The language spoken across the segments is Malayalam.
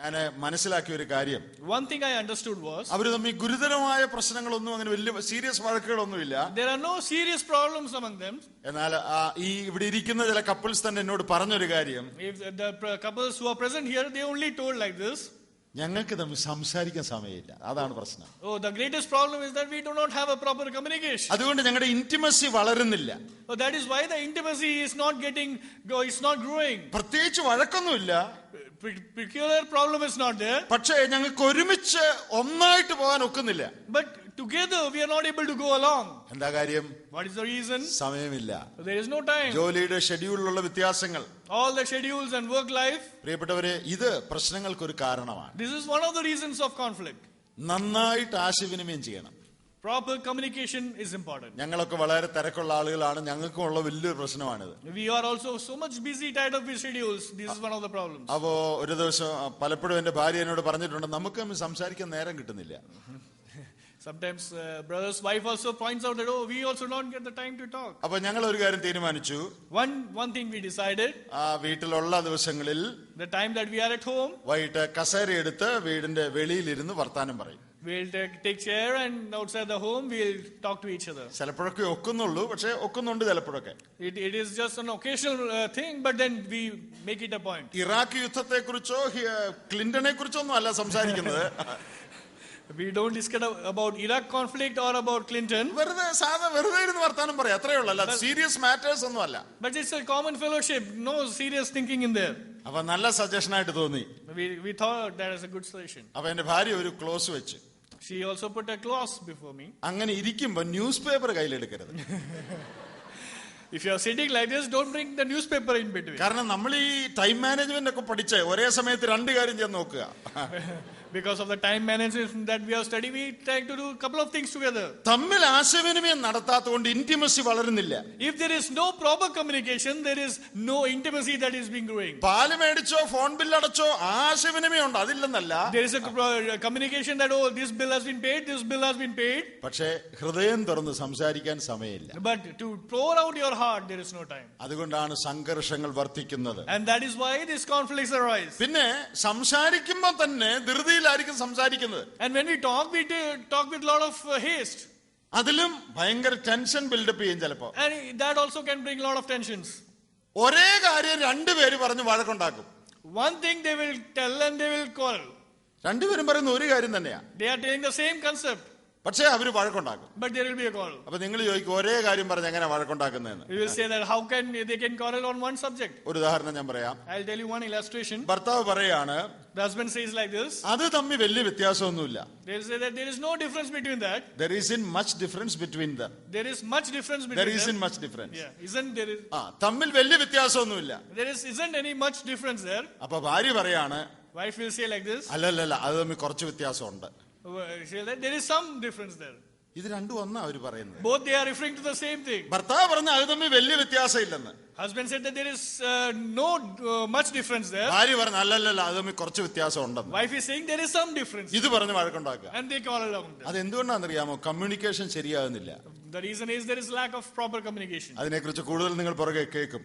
ഞാൻ മനസ്സിലാക്കിയ ഒരു കാര്യം, one thing I understood was, അവർ തമ്മിൽ ഗുരുതരമായ പ്രശ്നങ്ങളൊന്നും, അങ്ങനെ വലിയ serious വഴക്കുകളൊന്നുമില്ല. there are no serious problems among them. എന്നാൽ ഈ ഇവിടെ ഇരിക്കുന്ന ചില കപ്പിൾസ് തന്നെ എന്നോട് പറഞ്ഞൊരു കാര്യം, If the couples who are present here, they only told like this, ഞങ്ങൾക്ക് തമ്മിൽ സംസാരിക്കാൻ സമയമില്ല, അതാണ് പ്രശ്നം. oh, the greatest problem is that we do not have a proper communication. അതുകൊണ്ട് ഞങ്ങളുടെ intimacy വളരുന്നില്ല. So that is why the intimacy is not growing. പ്രത്യേകിച്ച് വഴക്കൊന്നുമില്ല, Peculiar problem is not there, പക്ഷേ ഞങ്ങൾക്ക് ഒരുമിച്ച് ഒന്നായിട്ട് പോകാൻ ഒക്കുന്നില്ല. but together we are not able to go along. എന്താ കാര്യം? What is the reason? സമയമില്ല. There is no time. ജോലിയുടെ ഷെഡ്യൂളിലുള്ള വ്യത്യാസങ്ങൾ, All the schedules and work life. പ്രിയപ്പെട്ടവരെ, ഇത് പ്രശ്നങ്ങൾക്കൊരു കാരണമാണ്. This is one of the reasons of conflict. നന്നായിട്ട് ആശയവിനിമയം ചെയ്യണം. Proper communication is important. ഞങ്ങളൊക്കെ വളരെ തിരക്കുള്ള ആളുകളാണ്, ഞങ്ങൾക്കും ഉള്ള വലിയൊരു പ്രശ്നമാണിത്. We are also so much busy, tied up with schedules. This is one of the problems. അപ്പോ ഒരു ദിവസം പലപ്പോഴും എന്റെ ഭാര്യ എന്നോട് പറഞ്ഞിട്ടുണ്ട്, നമുക്ക് തമ്മിൽ സംസാരിക്കാൻ നേരം കിട്ടുന്നില്ല. Sometimes brother's wife also points out that, oh, we also don't get the time to talk. അപ്പൊ ഞങ്ങൾ ഒരു കാര്യം തീരുമാനിച്ചു. One thing we decided, വീട്ടിലുള്ള ദിവസങ്ങളിൽ the time that we are at home, വൈകിട്ട് കസേര എടുത്ത് വീടിന്റെ വെളിയിലിരുന്ന് വർത്താനം പറയും. we'll take chair and outside the home we'll talk to each other. ചിലപ്പോഴൊക്കെ ഒക്കുന്നുള്ളൂ, പക്ഷെ ഒക്കുന്നുണ്ട് ചിലപ്പോഴൊക്കെ. It is just an occasional thing, but then we make it a point. Iraq യുദ്ധത്തെ കുറിച്ചോ ക്ലിന്റനെ കുറിച്ചോ ഒന്നും അല്ല സംസാരിക്കുന്നത്. We don't discuss about Iraq conflict or about Clinton. വെറുതെ ഇരുന്ന് വർത്താനം പറയാം, അത്രേ ഉള്ളൂ, അല്ല സീരിയസ് മാറ്റേഴ്സ് ഒന്നും അല്ല. But it's a common fellowship, no serious thinking in there. അപ്പൊ നല്ല സജഷൻ ആയിട്ട് തോന്നി. We thought that is a good solution. അപ്പൊ എന്റെ ഭാര്യ ഒരു ക്ലോസ് വെച്ച്, she also put a clause before me. അങ്ങനെ ഇരിക്കുമ്പോ ന്യൂസ് പേപ്പർ കയ്യിലെടുക്കരുത്. If you are sitting like this, don't bring the newspaper in between. കാരണം നമ്മൾ ഈ ടൈം മാനേജ്മെന്റ് ഒക്കെ പഠിച്ച് ഒരേ സമയത്ത് രണ്ട് കാര്യം ചെയ്യാൻ നോക്കുക. Because of the time management that we are studying, we try to do a couple of things together. തമ്മിൽ ആശയവിനിമയം നടത്താത്തതുകൊണ്ട് intimacy വളരുന്നില്ല. If there is no proper communication, there is no intimacy that is being growing. പാല് മേടിച്ചോ ഫോൺ ബിൽ അടച്ചോ ആശയവിനിമയം ഉണ്ട്, അതില്ലെന്നല്ല. There is a communication that, oh, this bill has been paid, this bill has been paid. പക്ഷേ ഹൃദയം തുറന്ന് സംസാരിക്കാൻ സമയമില്ല. But to pour out your heart, there is no time. അതുകൊണ്ടാണ് സംഘർഷങ്ങൾ വർദ്ധിക്കുന്നത്. And that is why these conflicts arise. പിന്നെ സംസാരിക്കുമ്പോൾ തന്നെ ധൃതിയിലായിരിക്കും സംസാരിക്കുന്നത്. And when we talk with a lot of haste. അതിലും ഭയങ്കര ടെൻഷൻ ബിൽഡപ്പ് ചെയ്യും ചിലപ്പോ. And that also can bring a lot of tensions. ഒരേ കാര്യം രണ്ടുപേര് പറഞ്ഞ് വഴക്കുണ്ടാക്കും. One thing they will tell and they will quarrel. രണ്ടുപേരും പറയുന്ന ഒരു കാര്യം തന്നെയാ. They are telling the same concept. പക്ഷേ അവര് വഴക്കുണ്ടാക്കും. But there will be a quarrel. അപ്പൊ നിങ്ങൾ ചോദിക്കും, ഒരേ കാര്യം പറഞ്ഞ് എങ്ങനെ വഴക്കുണ്ടാക്കുന്നതെന്ന്. You will say that how can they quarrel on one subject? ഒരു ഉദാഹരണം ഞാൻ പറയാം. I'll tell you one illustration. ഭർത്താവ് പറയാണ്, The husband says like this. അത് തമ്മിൽ വലിയ വ്യത്യാസമൊന്നുമില്ല. They will say that there is no difference between that. There isn't much difference between them. There is much difference between There them. isn't much difference. Yeah, isn't there is? തമ്മിൽ വലിയ വ്യത്യാസമൊന്നുമില്ല. There isn't any much difference there. അപ്പൊ ഭാര്യ പറയാണ്, Wife will say like this. അല്ലല്ല, അത് തമ്മിൽ കുറച്ച് വ്യത്യാസമുണ്ട്. Say that there is some difference there. ഇത് രണ്ടും ഒന്നാ അവര് പറയുന്നത്. Both they are referring to the same thing. ഭർത്താവ് പറഞ്ഞ അത് തമ്മിൽ വലിയ വ്യത്യാസം ഇല്ലെന്ന്. Husband said that there is no much difference there. ഭാര്യ പറഞ്ഞു, അല്ലല്ല, അത് തമ്മിൽ കുറച്ച് വ്യത്യാസം ഉണ്ടെന്ന്. Wife is saying there is some difference. ഇത് പറഞ്ഞ് വഴക്കുണ്ടാക്കുക. And they quarrel along. അത് എന്തുകൊണ്ടാണെന്നറിയാമോ? Communication ശരിയാകുന്നില്ല. The reason is there is lack of proper communication. അതിനെക്കുറിച്ച് കൂടുതൽ നിങ്ങൾ പുറകെ കേൾക്കും.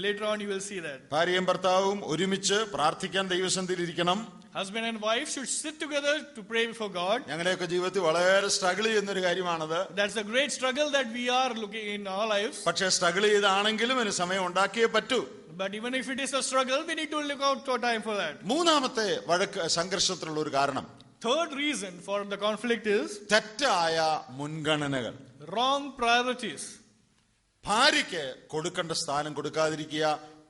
Later on you will see that. ഭാര്യയും ഭർത്താവും ഒരുമിച്ച് പ്രാർത്ഥിക്കാൻ ദൈവസന്നിധിയിൽ ഇരിക്കണം. Husband and wife should sit together to pray before God. ഞങ്ങളുടെയൊക്കെ ജീവിതത്തിൽ വളരെ സ്ട്രഗിൾ ചെയ്യുന്ന ഒരു കാര്യമാണത്. That's a great struggle that we are looking in our lives. പക്ഷേ സ്ട്രഗിൾ ചെയ്താണെങ്കിലും ഒരു സമയം ഉണ്ടാക്കിയേ പറ്റൂ. But even if it is a struggle, we need to look out for time for that. മൂന്നാമത്തെ സംഘർഷത്തിലുള്ള ഒരു കാരണം, Third reason for the conflict is തെറ്റായ മുൻഗണനകൾ. wrong priorities. ഭാര്യയ്ക്ക് കൊടുക്കേണ്ട സ്ഥാനം കൊടുക്കാതിരിക്കുക,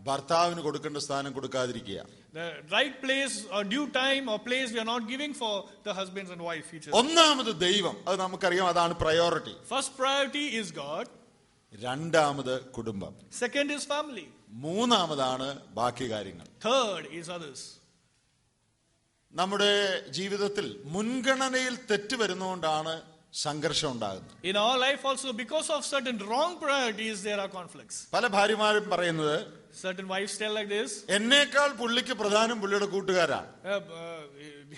ഭർത്താവിന് കൊടുക്കേണ്ട സ്ഥാനം കൊടുക്കാതിരിക്കുക. The right place or due time or place we are not giving for the husbands and wife each other. ഒന്നാമത് ദൈവം, അത് നമുക്കറിയാം, അതാണ് priority. First priority is God. രണ്ടാമത് കുടുംബം. Second is family. മൂന്നാമതാണ് ബാക്കി കാര്യങ്ങൾ. Third is others. നമ്മുടെ ജീവിതത്തിൽ മുൻഗണനയിൽ തെറ്റ് വരുന്നതുകൊണ്ടാണ് സംഘർഷം ഉണ്ടാകുന്നത്. In our life also, because of certain wrong priorities, there are conflicts. പല ഭാര്യമാരും പറയുന്നത്, Certain wives tell like this. എന്നേക്കാൾ പുള്ളിക്ക് പ്രധാനം പുള്ളിയുടെ കൂട്ടുകാരാണ്.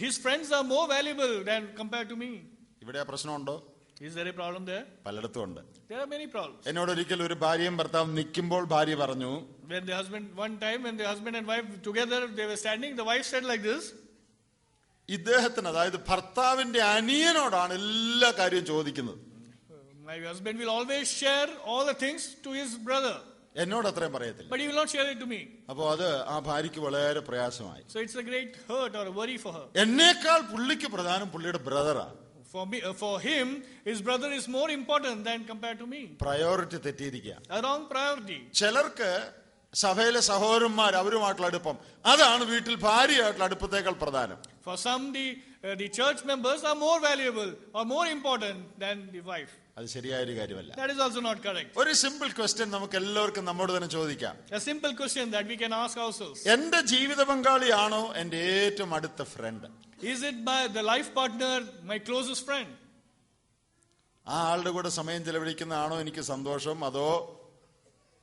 His friends are more valuable than compared to me. ഇവിടെ ആ പ്രശ്നമുണ്ടോ? Is there a problem there? പലയിടത്തും ഉണ്ട്. There are many problems. എന്നോട് ഒരിക്കൽ ഒരു ഭാര്യയും ഭർത്താവും നിൽക്കുമ്പോൾ ഭാര്യ പറഞ്ഞു, One time when the husband and wife together, they were standing, the wife said like this. ഇദ്ദേഹത്തിന്, അതായത് ഭർത്താവിന്റെ അനിയനോടാണ് എല്ലാ കാര്യവും ചോദിക്കുന്നത്. My husband will always share all the things to his brother, എന്നോട് അത്രയും പറയത്തില്ല. but he will not share it to me. അപ്പോ അത് ആ ഭാര്യയ്ക്ക് വളരെ പ്രയാസമായി. So it's a great hurt or a worry for her. എന്നേക്കാൾ പുള്ളിക്ക് പ്രധാനം പുള്ളിയുടെ ബ്രദറാണ്. For him, his brother is more important than compared to me. Priority തെറ്റിയിരിക്കുക. A wrong priority. ചിലർക്ക് സഭയിലെ സഹോദരന്മാർ അവരുമായിട്ടുള്ള അടുപ്പം, അതാണ് വീട്ടിൽ ഭാര്യയായിട്ടുള്ള അടുപ്പത്തേക്കാൾ പ്രധാനം. For some, the church members are more valuable or more important than the wife. അത് ശരിയായൊരു കാര്യമല്ല. That is also not correct. ഒരു സിമ്പിൾ ക്വസ്റ്റ്യൻ നമുക്ക് എല്ലാവർക്കും നമ്മോട് തന്നെ ചോദിക്കാം. A simple question that we can ask ourselves. എന്റെ ജീവിത പങ്കാളിയാണോ എന്റെ ഏറ്റവും അടുത്ത front? Is it by the life partner, my closest friend? ആ ആളുടെ കൂടെ സമയം ചെലവഴിക്കുന്നതാണോ എനിക്ക് സന്തോഷം, അതോ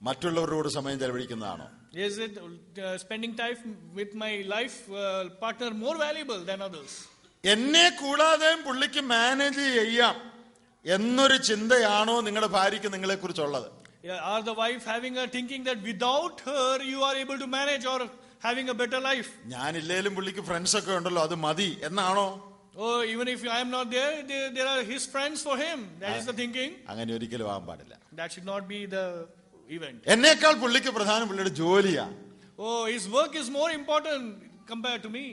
മറ്റുള്ളവരുടെ കൂടെ സമയം ചെലവഴിക്കുന്നതാണോ? Is it spending time with my life partner more valuable than others? എന്നെ കൂടാതെയും പുള്ളിക്ക് മാനേജ് ചെയ്യാം എന്നൊരു ചിന്തയാണോ നിങ്ങളുടെ ഭാര്യയ്ക്ക് നിങ്ങളെ കുറിച്ചുള്ളത്? Are the wife having a thinking that without her you are able to manage or having a better life? ഞാനില്ലേലും പുള്ളിക്ക് ഫ്രണ്ട്സ് ഒക്കെ ഉണ്ടല്ലോ, അത് മതി എന്നാണോ? Oh, even if I am not there, there are his friends for him. That is the thinking. അങ്ങനെ ഒരിക്കലും ആവാൻ പാടില്ല. That should not be the event. എന്നേക്കാൾ പുള്ളിക്ക് പ്രധാനം പുള്ളിയുടെ ജോലിയാ. Oh, his work is more important compared to me.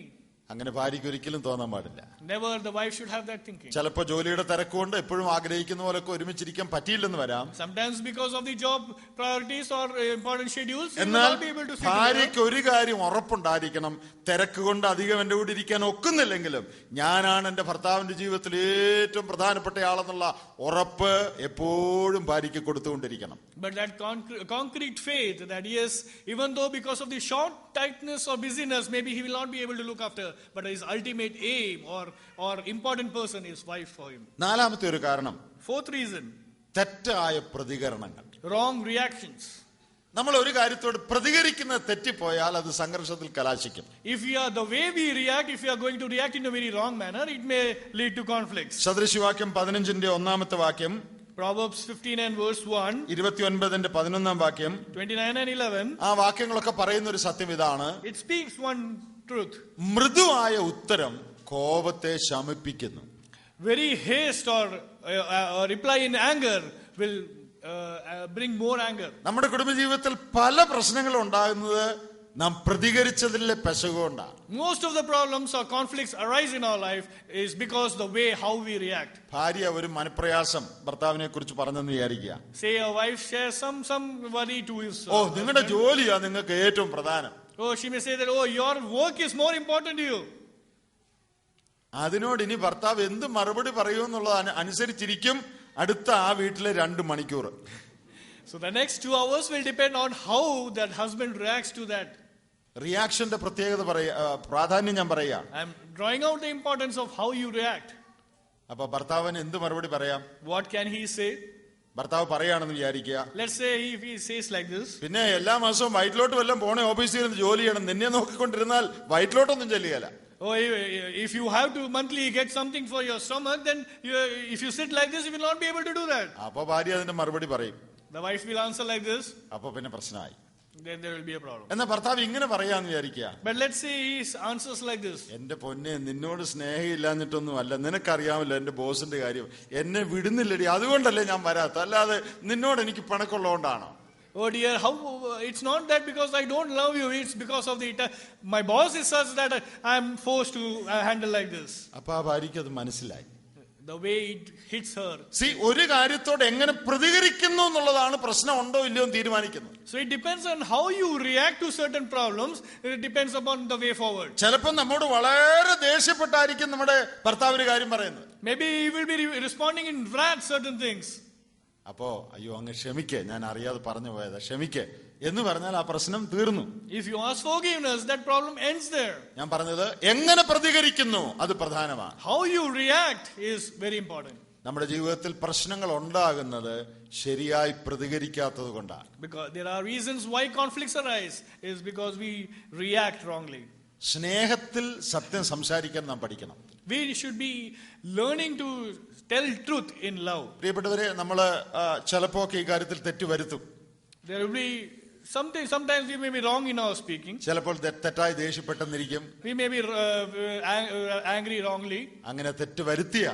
അങ്ങനെ ഭാര്യയ്ക്ക് ഒരിക്കലും തോന്നാൻ പാടില്ല. Never the wife should have that thinking. ചിലപ്പോ ജോലിയുടെ തിരക്കുകൊണ്ട് എപ്പോഴും ആഗ്രഹിക്കുന്ന പോലൊക്കെ ഒരുമിച്ചിരിക്കാൻ പറ്റിയില്ലെന്ന് വരാം. Sometimes because of the job priorities or important schedules, you will എന്നാൽ not be able to sit ഭാര്യയ്ക്ക് ഒരു കാര്യം ഉറപ്പുണ്ടായിരിക്കണം, തിരക്ക് കൊണ്ട് അധികം എന്റെ കൂടെ ഇരിക്കാൻ ഒക്കുന്നില്ലെങ്കിലും ഞാനാണ് എന്റെ ഭർത്താവിന്റെ ജീവിതത്തിൽ ഏറ്റവും പ്രധാനപ്പെട്ട ആളെന്നുള്ള ഉറപ്പ് എപ്പോഴും ഭാര്യയ്ക്ക് കൊടുത്തുകൊണ്ടിരിക്കണം. But that concrete faith that yes, even though because of the short tightness or busyness, maybe he will not be able to look after, but his ultimate aim or important person is wife for him. നാലാമത്തെ ഒരു കാരണം, Fourth reason, തെറ്റായ പ്രതികരണങ്ങൾ. wrong reactions. നമ്മൾ ഒരു കാര്യത്തോട് പ്രതികരിക്കുന്നത് തെറ്റിപ്പോയാൽ അത് സംഘർഷത്തിൽ കലാശിക്കും. If the way we react, if we are going to react in a very wrong manner, it may lead to conflicts. സദൃശവാക്യം 15 ഒന്നാമത്തെ വാക്യം, Proverbs 15 and verse 1, 29 11 വാക്യം, 29 and 11, ആ വാക്യങ്ങളൊക്കെ പറയുന്ന ഒരു സത്യം ഇതാണ്: it speaks one truth. മൃദുവായ ഉത്തരം കോപത്തെ ശമിപ്പിക്കുന്നു. Very haste or reply in anger will bring more anger. നമ്മുടെ കുടുംബജീവിതത്തിൽ പല പ്രശ്നങ്ങളും ഉണ്ടാകുന്നത് നാം പ്രതികരിച്ചതിലെ പെശകുകൊണ്ടാണ്. Most of the problems or conflicts arise in our life is because the way how we react. ഭാര്യ ഒരു മനപ്രയാസം ഭർത്താവിനെ കുറിച്ച് പറഞ്ഞെന്ന് വിചാരിക്കുക. Say a wife shares some worry to his നിങ്ങളുടെ ജോലിയാ നിങ്ങൾക്ക് ഏറ്റവും പ്രധാനം. she may say that your work is more important to you. അതിനോട് ഇനി ഭർത്താവ് എന്ത് മറുപടി പറയുമെന്നുള്ളത് അനുസരിച്ചിരിക്കും അടുത്ത ആ വീട്ടിലെ 2 മണിക്കൂർ. So the next 2 hours will depend on how that husband reacts to that. റിയാക്ഷന്റെ പ്രത്യേകത പ്രാധാന്യം ഞാൻ പറയാം. I am drawing out the importance of how you react. അപ്പൊ ഭർത്താവിന് എന്ത് മറുപടി പറയാം? What can he say? ഭർത്താവ് പറയാണെന്ന് വിചാരിക്കുക. Let's say if he says like this, പിന്നെ എല്ലാ മാസവും വയറ്റിലോട്ട് വല്ലതും പോണേ, ഓഫീസിൽ ഇരുന്ന് ജോലി ചെയ്യണം, നിന്നെ നോക്കിക്കൊണ്ടിരുന്നാൽ വയറ്റിലോട്ടൊന്നും ചെല്ലുകയില്ല. If you have to monthly get something for your stomach, then if you sit like this, you will not be able to do that. അപ്പൊ ഭാര്യ അതിന്റെ മറുപടി പറയും. The wife will answer like this. അപ്പൊ പിന്നെ പ്രശ്നമായി. Then there will be a problem. എന്നാ ഭർത്താവ് ഇങ്ങനെ പറയാന്ന് വിചാരിക്കുക. But let's say he answers like this. എന്റെ പൊന്നെ, നിന്നോട് സ്നേഹമില്ലാഞ്ഞിട്ടൊന്നും അല്ല, നിനക്കറിയാമല്ലോ എന്റെ ബോസിന്റെ കാര്യം, എന്നെ വിടുന്നില്ലടി, അതുകൊണ്ടല്ലേ ഞാൻ വരാത്ത, അല്ലാതെ നിന്നോട് എനിക്ക് പിണക്കുള്ളതുകൊണ്ടാണോ? Oh dear, how it's not that because I don't love you, it's because of my boss is such that I am forced to handle like this. അപ്പൊ ആ ഭാര്യയ്ക്ക് അത് മനസ്സിലായി. The way it hits her. ഒരു കാര്യത്തോട് എങ്ങനെ പ്രതികരിക്കുന്നു എന്നുള്ളതാണ് പ്രശ്നം ഉണ്ടോ ഇല്ലയോ എന്ന് തീരുമാനിക്കുന്നത്. So it depends on how you react to certain problems. It depends upon the way forward. ചിലപ്പോൾ നമ്മോട് വളരെ ദേഷ്യപ്പെട്ടായിരിക്കും നമ്മുടെ ഭർത്താവിന് കാര്യം പറയുന്നത്. Maybe he will be responding in wrath certain things. അപ്പോ അയ്യോ അങ്ങ് ക്ഷമിക്കേ, ഞാൻ അറിയാതെ പറഞ്ഞു പോയതാ, ക്ഷമിക്കേ എന്ന് പറഞ്ഞാൽ ആ പ്രശ്നം തീർന്നു. If you ask forgiveness, that problem ends there. ഞാൻ പറഞ്ഞത് എങ്ങനെ പ്രതികരിക്കുന്നു അത് പ്രധാനമാണ്. How you react is very important. നമ്മുടെ ജീവിതത്തിൽ പ്രശ്നങ്ങൾ ഉണ്ടാകുന്നത് ശരിയായി പ്രതികരിക്കാത്തത് കൊണ്ടാണ്. Because there are reasons why conflicts arise is because we react wrongly. സ്നേഹത്തിൽ സത്യം സംസാരിക്കാൻ നാം പഠിക്കണം. We should be learning to tell truth in love. പ്രിയപ്പെട്ടവരെ, നമ്മള് ചിലപ്പോ ഈ കാര്യത്തിൽ തെറ്റ് വരുത്തും. There will be Sometimes we may be wrong in our speaking. ചിലപ്പോൾ തെറ്റായി ദേഷ്യപ്പെട്ടെന്നിരിക്കും. We may be angry wrongly. അങ്ങനെ തെറ്റ് വരുത്തിയ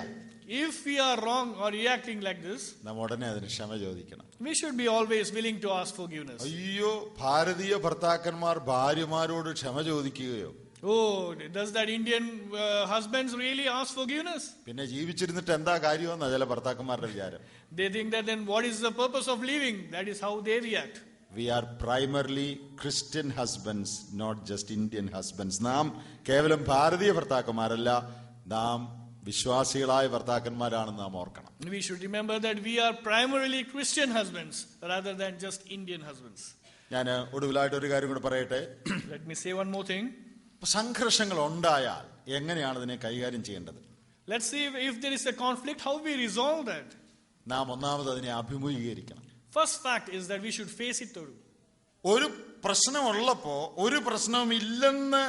If we are wrong or reacting like this, നാം ഉടനെ അതിന് ക്ഷമ ചോദിക്കണം. we should be always willing to ask forgiveness. അയ്യോ, ഭാരതീയ ഭർത്താക്കന്മാർ ഭാര്യമാരോട് ക്ഷമ ചോദിക്കുകയോ? Oh, does that Indian husbands really ask forgiveness? പിന്നെ ജീവിച്ചിരുന്നിട്ട് എന്താ കാര്യമെന്നാ ചില ഭർത്താക്കന്മാരുടെ വിചാരം. They think that then what is the purpose of living? That is how they react. We are primarily Christian husbands, not just Indian husbands. നാം കേവലം ഭാരതീയ ഭർത്താക്കന്മാരല്ല, നാം വിശ്വാസികളായ ഭർത്താക്കന്മാരാണെന്ന് നാം ഓർക്കണം. We should remember that we are primarily Christian husbands rather than just Indian husbands. ഞാൻ ഒടുവിലായിട്ട് ഒരു കാര്യം കൂടെ പറയട്ടെ. Let me say one more thing. സംഘർഷങ്ങൾ ഉണ്ടായാൽ എങ്ങനെയാണ് അതിനെ കൈകാര്യം ചെയ്യേണ്ടത്? Let's see if there is a conflict, how we resolve that. നാം ഒന്നാമത് അതിനെ അഭിമുഖീകരിക്കണം. First fact is that we should face it through. ഒരു പ്രശ്നമുള്ളപ്പോ ഒരു പ്രശ്നവും ഇല്ലെന്ന്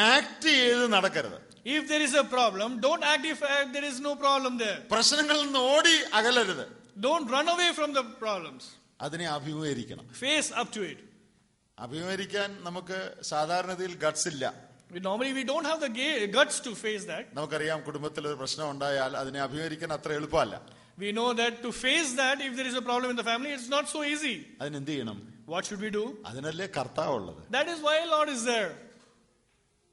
ആക്ട് ചെയ്ത് നടക്കരുത്. If there is a problem, don't act if there is no problem there. പ്രശ്നങ്ങളിൽ നിന്ന് ഓടി അകലരുത്. Don't run away from the problems. അതിനെ അഭിമുഖീകരിക്കണം. Face up to it. അഭിമുഖീകരിക്കാൻ നമുക്ക് സാധാരണതയിൽ ഗട്ട്സ് ഇല്ല. Normally we don't have the guts to face that. നമുക്കറിയാം, കുടുംബത്തിൽ ഒരു പ്രശ്നം ഉണ്ടായാൽ അതിനെ അഭിമുഖീകരിക്കാൻ അത്ര എളുപ്പമല്ല. We know that to face that, if there is a problem in the family, it's not so easy. അതിനെന്ത് ചെയ്യണം? What should we do? അതിനല്ലേ കർത്താവ് ഉള്ളത്. That is why Lord is there.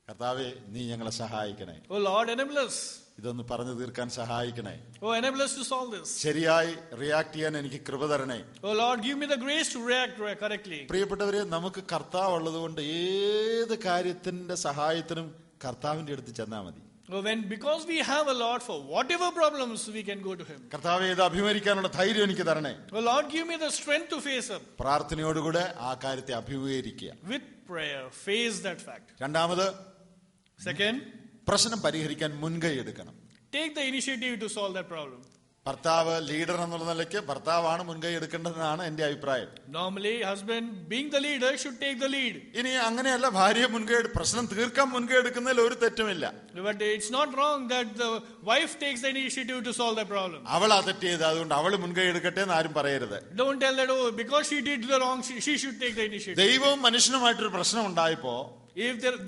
കർത്താവേ, നീ ഞങ്ങളെ സഹായിക്കണേ. Oh Lord, enable us. ഇതൊന്ന് പറഞ്ഞു തീർക്കാൻ സഹായിക്കണേ. Oh, enable us to solve this. ശരിയായി റിയാക്ട് ചെയ്യാൻ എനിക്ക് കൃപ തരണേ. Oh Lord, give me the grace to react correctly. പ്രിയപ്പെട്ടവരെ, നമുക്ക് കർത്താവ് ഉള്ളത് കൊണ്ട് ഏത് കാര്യത്തിന്റെ സഹായത്തിനും കർത്താവിന്റെ അടുത്ത് ചെന്നാൽ മതി. Because we have a Lord, for whatever problems we can go to Him. കർത്താവേ, ഇത് അഭിമുഖീകരിക്കാനുള്ള ധൈര്യം എനിക്ക് തരണേ. Oh Lord, give me the strength to face up. പ്രാർത്ഥനയോടുകൂടെ ആ കാര്യത്തെ അഭിമുഖീകരിക്കുക. With prayer, face that fact. രണ്ടാമത്, second, പ്രശ്നം പരിഹരിക്കാൻ മുൻകൈ എടുക്കണം. take the initiative to solve that problem. ഭർത്താവ് ലീഡർ എന്നുള്ള നിലയ്ക്ക് ഭർത്താവാണ് മുൻകൈ എടുക്കേണ്ടതെന്നാണ് എന്റെ അഭിപ്രായം. Normally, husband being the leader should take the lead. ഇനി അങ്ങനെയല്ല, ഭാര്യ പ്രശ്നം തീർക്കാൻ മുൻകൈ എടുക്കുന്നതിൽ ഒരു തെറ്റുമില്ല. But it's not wrong that the wife takes the initiative to solve the problem. അവൾ ആ തെറ്റ് ചെയ്ത് അതുകൊണ്ട് അവൾ മുൻകൈ എടുക്കട്ടെ എന്ന് ആരും പറയരുത്. Don't tell that, oh, because she did the wrong, she should take the initiative. ദൈവവും മനുഷ്യനുമായിട്ടൊരു പ്രശ്നം ഉണ്ടായപ്പോ,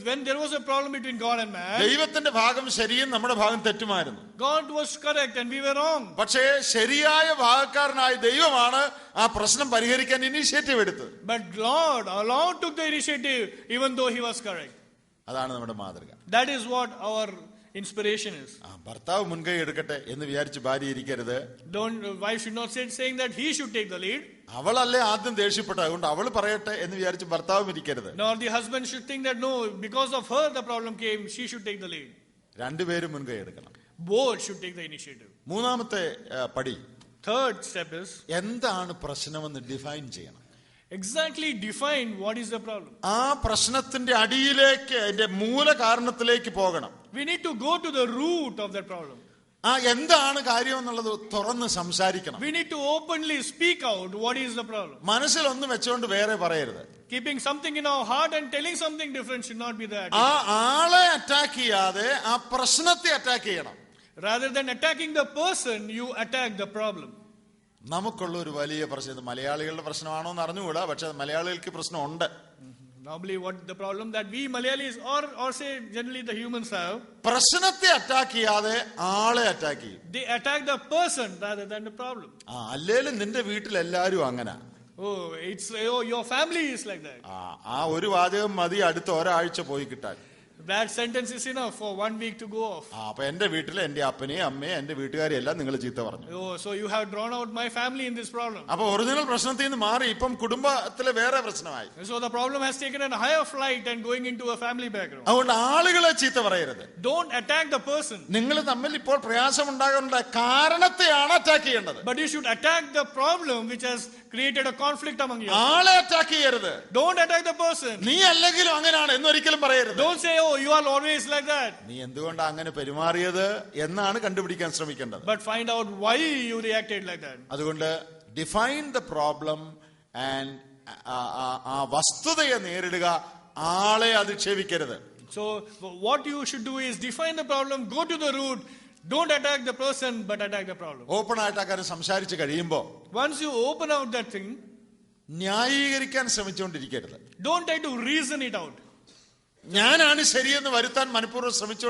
when there was a problem between God and man, ദൈവത്തിന്റെ ഭാഗം ശരിയും നമ്മുടെ ഭാഗം തെറ്റുമായിരുന്നു. God was correct and we were wrong. പക്ഷേ ശരിയായ ഭാഗക്കാരനായ ദൈവമാണ് ആ പ്രശ്നം പരിഹരിക്കാൻ ഇനിഷ്യേറ്റീവ് എടുത്തത്. But Lord took the initiative even though he was correct. അതാണ് നമ്മുടെ മാതൃക. That is what our inspiration is. ഭർത്താവ് മുൻകൈ എടുക്കട്ടെ എന്ന് വിചാരിച്ച് ഭാര്യ ഇരിക്കരുത്. Wife should not say saying that he should take the lead. അവളല്ലേ ആദ്യം ദേഷ്യപ്പെട്ടത്, അതുകൊണ്ട് അവൾ പറയട്ടെ എന്ന് വിചാരിച്ച് ഭർത്താവും ഇരിക്കരുത്. Nor the husband should think that no, because of her the problem came, she should take the lead. രണ്ടുപേരും മുൻകൈ എടുക്കണം. Both should take the initiative. മൂന്നാമത്തെ പടി, third step is, എന്താണ് പ്രശ്നമെന്ന് ഡിഫൈൻ ചെയ്യണം. exactly define what is the problem. ആ പ്രശ്നത്തിന്റെ അടിയിലേക്ക്, അതിന്റെ മൂല കാരണത്തിലേക്ക് പോകണം. We need to go to the root of that problem. ആ എന്താണ് കാര്യം എന്നുള്ളത് തുറന്ന് സംസാരിക്കണം. We need to openly speak out what is the problem. മനസ്സിൽ ഒന്നും വെച്ചുകൊണ്ട് വേറെ പറയരുത്. Keeping something in our heart and telling something different should not be that. ആ ആളെ അറ്റാക്ക് ചെയ്യാതെ ആ പ്രശ്നത്തെ അറ്റാക്ക് ചെയ്യണം. Rather than attacking the person, you attack the problem. നമുക്കുള്ള ഒരു വലിയ പ്രശ്നം, ഇത് മലയാളികളുടെ പ്രശ്നമാണോ എന്ന് അറിഞ്ഞുകൂടാ, പക്ഷെ മലയാളികൾക്ക് പ്രശ്നമുണ്ട്. Normally what the problem that we Malayalis or say generally the humans have, പ്രശ്നത്തെ അറ്റാക്ക് ചെയ്യാതെ ആളെ അറ്റാക്ക് ചെയ്യും. they attack the person rather than the problem. അല്ലേലും നിന്റെ വീട്ടിൽ എല്ലാരും അങ്ങനെ. Your family is like that. ആ ഒരു വാചകം മതി അടുത്ത ഒരാഴ്ച പോയി കിട്ടാൻ. That sentence is enough for 1 week to go off. അപ്പൊ എന്റെ വീട്ടിൽ എന്റെ അപ്പനെയും അമ്മയും എന്റെ വീട്ടുകാരെയും എല്ലാം നിങ്ങൾ ചീത്ത പറഞ്ഞു. So you have drawn out my family in this problem. അപ്പൊ ഒറിജിനൽ പ്രശ്നത്തിൽ നിന്ന് മാറി ഇപ്പം കുടുംബത്തിലെ വേറെ പ്രശ്നമായി. So the problem has taken a higher flight and going into a family background. അതുകൊണ്ട് ആളുകളെ ചീത്ത പറയരുത്. Don't attack the person. നിങ്ങൾ തമ്മിൽ ഇപ്പോൾ പ്രയാസം ഉണ്ടാകാനുള്ള കാരണത്തെയാണ് അറ്റാക്ക് ചെയ്യേണ്ടത്. But you should attack the problem which has created a conflict among you. ആളെ അറ്റാക്ക് ചെയ്യരുത്. Don't attack the person. നീ അല്ലെങ്കിലും അങ്ങനെയാണ് എന്നൊരിക്കലും പറയരുത്. Don't say, oh, you are always like that. നീ എന്തുകൊണ്ടാണ് അങ്ങനെ പെരുമാറിയത് എന്നാണ് കണ്ടുപിടിക്കാൻ ശ്രമിക്കേണ്ടത്. But find out why you reacted like that. അതുകൊണ്ട് ഡിഫൈൻ ദ പ്രോബ്ലം ആൻഡ് ആ വസ്തുതയെ നേരിടുക, ആളെ അധിക്ഷേപിക്കരുത്. So what you should do is define the problem, go to the root. Don't attack the person but attack the problem. Open ആയിട്ട് ആ കാര്യം സംസാരിച്ച് കഴിയുമ്പോൾ once you open out that thing, ന്യായീകരിക്കാൻ ശ്രമിച്ചുകൊണ്ടിരിക്കരുത്. Don't try to reason it out. ഞാനാണ് ശരിയെന്ന് വരുത്താൻ മനഃപൂർവ്വം ശ്രമിച്ചു